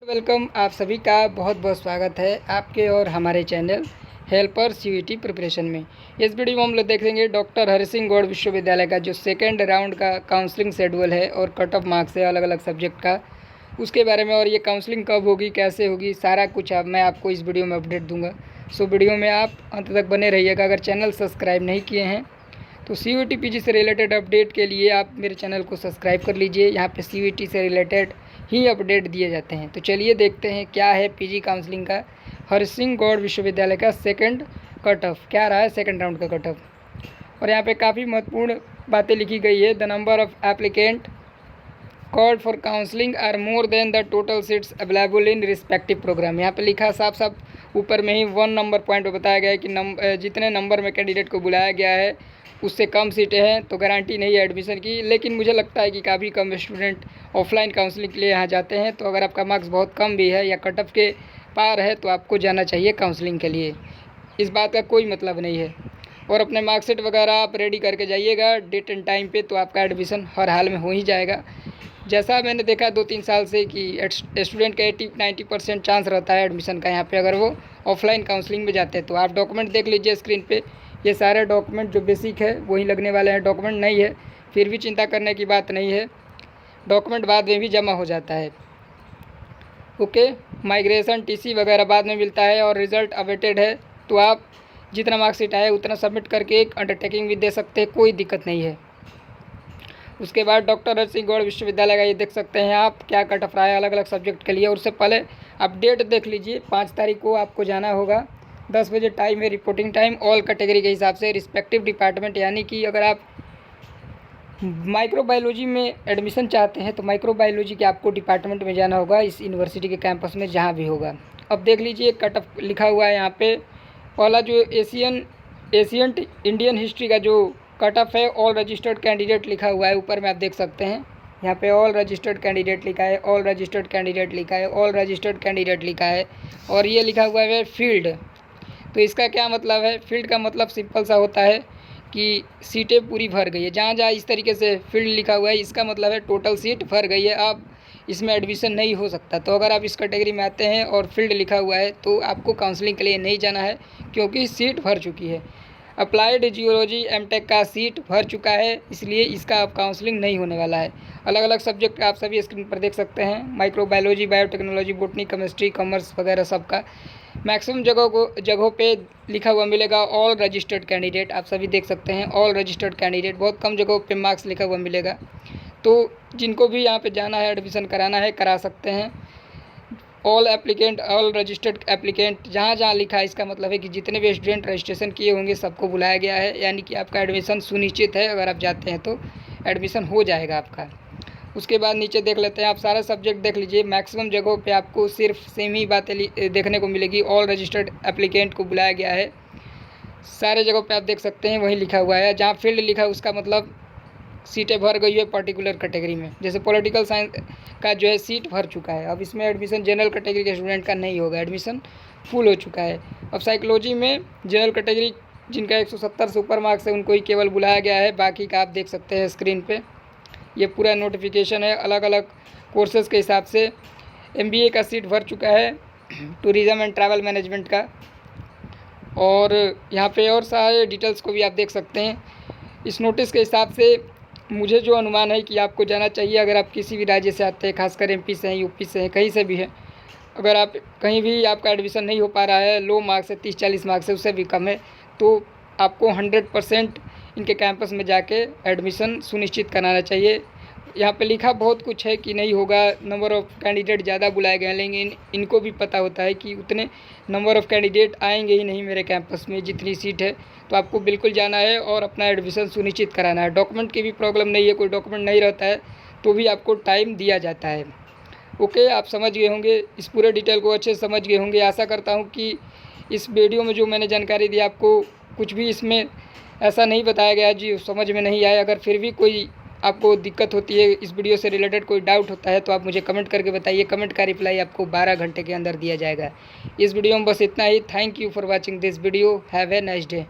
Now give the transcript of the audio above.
Welcome. आप सभी का बहुत बहुत स्वागत है आपके और हमारे चैनल हेल्पर सीयूईटी प्रिपरेशन में। इस वीडियो में हम लोग देखेंगे डॉक्टर हरि सिंह गौड़ विश्वविद्यालय का जो सेकेंड राउंड का काउंसलिंग शेड्यूल है और कट ऑफ मार्क्स है अलग अलग सब्जेक्ट का, उसके बारे में। और ये काउंसलिंग कब होगी, कैसे होगी, सारा कुछ अब मैं आपको इस वीडियो में अपडेट दूंगा। सो वीडियो में आप अंत तक बने रहिएगा। अगर चैनल सब्सक्राइब नहीं किए हैं तो सीयूईटी पीजी से रिलेटेड अपडेट के लिए आप मेरे चैनल को सब्सक्राइब कर लीजिए। यहाँ पे सीयूईटी से रिलेटेड ही अपडेट दिए जाते हैं। तो चलिए देखते हैं क्या है पीजी काउंसलिंग का हरि सिंह गौड़ विश्वविद्यालय का सेकंड कट ऑफ क्या रहा है, सेकंड राउंड का कट ऑफ। और यहाँ पे काफ़ी महत्वपूर्ण बातें लिखी गई है। The number of applicant called for counselling are more than the total seats available in respective programme. यहाँ पे लिखा साफ साफ ऊपर में ही 1 नंबर पॉइंट पर बताया गया है कि जितने नंबर में कैंडिडेट को बुलाया गया है उससे कम सीटें हैं तो गारंटी नहीं है एडमिशन की। लेकिन मुझे लगता है कि काफ़ी कम स्टूडेंट ऑफलाइन काउंसलिंग के लिए यहाँ जाते हैं। तो अगर आपका मार्क्स बहुत कम भी है या कट ऑफ के पार है तो आपको जाना चाहिए काउंसलिंग के लिए, इस बात का कोई मतलब नहीं है। और अपने मार्कशीट वगैरह आप रेडी करके जाइएगा डेट एंड टाइम पे, तो आपका एडमिशन हर हाल में हो ही जाएगा। जैसा मैंने देखा 2-3 साल से कि स्टूडेंट का 80-90% चांस रहता है एडमिशन का यहाँ पे, अगर वो ऑफलाइन काउंसलिंग में जाते हैं। तो आप डॉक्यूमेंट देख लीजिए स्क्रीन पे, ये सारे डॉक्यूमेंट जो बेसिक है वही लगने वाले हैं। डॉक्यूमेंट नहीं है फिर भी चिंता करने की बात नहीं है, डॉक्यूमेंट बाद में भी जमा हो जाता है। ओके, माइग्रेशन टीसी वगैरह बाद में मिलता है और रिज़ल्ट अवेटेड है। तो आप जितना मार्कशीट आए उतना सबमिट करके एक अंडरटेकिंग भी दे सकते हैं, कोई दिक्कत नहीं है। उसके बाद डॉक्टर हरि सिंह गौड़ विश्वविद्यालय का ये देख सकते हैं आप क्या कट ऑफ रहा है अलग अलग सब्जेक्ट के लिए। और उससे पहले आप डेट देख लीजिए, 5 तारीख को आपको जाना होगा। 10 बजे टाइम है, रिपोर्टिंग टाइम ऑल कैटेगरी के हिसाब से रिस्पेक्टिव डिपार्टमेंट। यानी कि अगर आप माइक्रोबायोलॉजी में एडमिशन चाहते हैं तो माइक्रोबायोलॉजी के आपको डिपार्टमेंट में जाना होगा इस यूनिवर्सिटी के कैंपस में जहाँ भी होगा। अब देख लीजिए कट ऑफ लिखा हुआ है यहाँ पे। पहला जो एशियंट इंडियन हिस्ट्री का जो कट ऑफ है ऑल रजिस्टर्ड कैंडिडेट लिखा हुआ है ऊपर में, आप देख सकते हैं यहाँ पे ऑल रजिस्टर्ड कैंडिडेट लिखा है, ऑल रजिस्टर्ड कैंडिडेट लिखा है, ऑल रजिस्टर्ड कैंडिडेट लिखा है। और ये लिखा हुआ है फील्ड। तो इसका क्या मतलब है? फील्ड का मतलब सिंपल सा होता है कि सीटें पूरी भर गई है। जहाँ जहाँ इस तरीके से फील्ड लिखा हुआ है इसका मतलब है टोटल सीट भर गई है, अब इसमें एडमिशन नहीं हो सकता। तो अगर आप इस कैटेगरी में आते हैं और फील्ड लिखा हुआ है तो आपको काउंसलिंग के लिए नहीं जाना है क्योंकि सीट भर चुकी है। अप्लाइड जियोलॉजी एमटेक का सीट भर चुका है, इसलिए इसका अब काउंसलिंग नहीं होने वाला है। अलग अलग सब्जेक्ट आप सभी स्क्रीन पर देख सकते हैं, microbiology, biotechnology, botany, chemistry, commerce वगैरह सबका मैक्सिमम जगहों पे लिखा हुआ मिलेगा ऑल रजिस्टर्ड कैंडिडेट। आप सभी देख सकते हैं ऑल रजिस्टर्ड कैंडिडेट, बहुत कम जगहों पे मार्क्स लिखा हुआ मिलेगा। तो जिनको भी यहाँ पे जाना है एडमिशन कराना है करा सकते हैं। All applicant, all registered applicant जहाँ जहाँ लिखा है इसका मतलब है कि जितने भी स्टूडेंट रजिस्ट्रेशन किए होंगे सबको बुलाया गया है। यानी कि आपका एडमिशन सुनिश्चित है, अगर आप जाते हैं तो एडमिशन हो जाएगा आपका। उसके बाद नीचे देख लेते हैं, आप सारा सब्जेक्ट देख लीजिए। मैक्सिमम जगहों पे आपको सिर्फ सेम ही बातें देखने को मिलेगी, ऑल रजिस्टर्ड एप्लीकेंट को बुलाया गया है। सारे जगहों पे आप देख सकते हैं वही लिखा हुआ है। जहाँ फील्ड लिखा है उसका मतलब सीटें भर गई है पर्टिकुलर कैटेगरी में। जैसे पॉलिटिकल साइंस का जो है सीट भर चुका है, अब इसमें एडमिशन जनरल कैटेगरी के स्टूडेंट का नहीं होगा, एडमिशन फुल हो चुका है। अब साइकोलॉजी में जनरल कैटेगरी जिनका 170 से ऊपर मार्क्स है उनको ही केवल बुलाया गया है, बाकी का आप देख सकते हैं स्क्रीन पे। ये पूरा नोटिफिकेशन है अलग अलग कोर्सेज़ के हिसाब से। एमबीए का सीट भर चुका है, टूरिज़्म एंड ट्रैवल मैनेजमेंट का। और यहाँ पे और सारे डिटेल्स को भी आप देख सकते हैं। इस नोटिस के हिसाब से मुझे जो अनुमान है कि आपको जाना चाहिए, अगर आप किसी भी राज्य से आते हैं, खासकर एमपी से हैं, यूपी से हैं, कहीं से भी हैं, अगर आप कहीं भी आपका एडमिशन नहीं हो पा रहा है, लो मार्क्स है, 30-40 मार्क्स है, उससे भी कम है, तो आपको 100% इनके कैंपस में जाके एडमिशन सुनिश्चित कराना चाहिए। यहाँ पे लिखा बहुत कुछ है कि नहीं होगा, नंबर ऑफ़ कैंडिडेट ज़्यादा बुलाए गए हैं, लेकिन इनको भी पता होता है कि उतने नंबर ऑफ़ कैंडिडेट आएंगे ही नहीं मेरे कैंपस में जितनी सीट है। तो आपको बिल्कुल जाना है और अपना एडमिशन सुनिश्चित कराना है। डॉक्यूमेंट की भी प्रॉब्लम नहीं है, कोई डॉक्यूमेंट नहीं रहता है तो भी आपको टाइम दिया जाता है। ओके, आप समझ गए होंगे, इस पूरे डिटेल को अच्छे से समझ गए होंगे। आशा करता हूँ कि इस वीडियो में जो मैंने जानकारी दी आपको कुछ भी इसमें ऐसा नहीं बताया गया जी समझ में नहीं आया। अगर फिर भी कोई आपको दिक्कत होती है, इस वीडियो से रिलेटेड कोई डाउट होता है तो आप मुझे कमेंट करके बताइए। कमेंट का रिप्लाई आपको 12 घंटे के अंदर दिया जाएगा। इस वीडियो में बस इतना ही। Thank you for watching this video. Have a nice day.